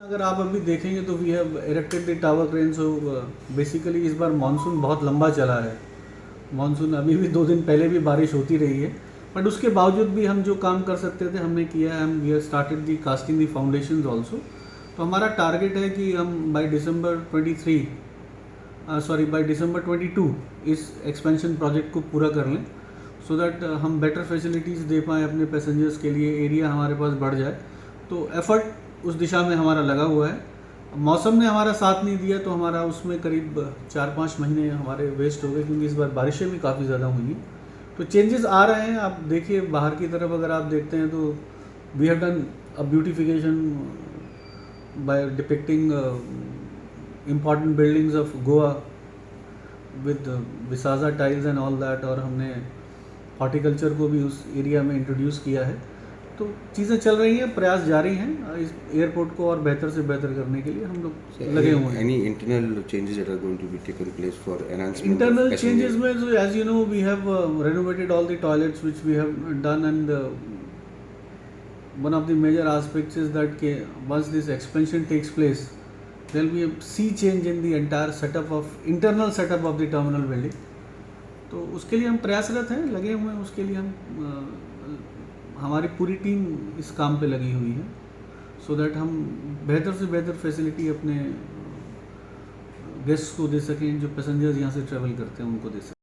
अगर आप अभी देखेंगे तो we have erected the tower crane. So basically इस बार मानसून बहुत लंबा चला है। मानसून अभी भी 2 दिन पहले भी बारिश होती रही है, बट उसके बावजूद भी हम जो काम कर सकते थे हमने किया है। हम we have started the casting the foundations also. तो हमारा टारगेट है कि हम बाय दिसंबर 22 इस एक्सपेंशन प्रोजेक्ट को पूरा कर लें, सो दैट हम बेटर फैसिलिटीज़ दे पाएँ अपने पैसेंजर्स के लिए, एरिया हमारे पास बढ़ जाए। तो एफर्ट उस दिशा में हमारा लगा हुआ है। मौसम ने हमारा साथ नहीं दिया तो हमारा उसमें करीब 4-5 महीने हमारे वेस्ट हो गए, क्योंकि इस बार बारिशें भी काफ़ी ज़्यादा हुई हैं। तो चेंजेस आ रहे हैं। आप देखिए बाहर की तरफ अगर आप देखते हैं तो we have done a beautification by depicting important buildings of Goa with विसाजा टाइल्स एंड ऑल दैट, और हमने हॉर्टिकल्चर को भी उस एरिया में इंट्रोड्यूस किया है। तो चीज़ें चल रही हैं, प्रयास जारी हैं इस एयरपोर्ट को और बेहतर से बेहतर करने के लिए हम लोग लगे हुए हैं। Any internal changes that are going to be taken place for enhancement internal of passenger? Changes में, so as you know we have renovated all the toilets which we have done, and one of the major aspects is that once this expansion takes place there will be a sea change in the entire internal setup of the terminal building. तो उसके लिए हम प्रयासरत हैं, लगे हुए हैं। उसके लिए हम हमारी पूरी टीम इस काम पे लगी हुई है, सो दैट हम बेहतर से बेहतर फैसिलिटी अपने गेस्ट्स को दे सकें, जो पैसेंजर्स यहाँ से ट्रैवल करते हैं उनको दे सकें।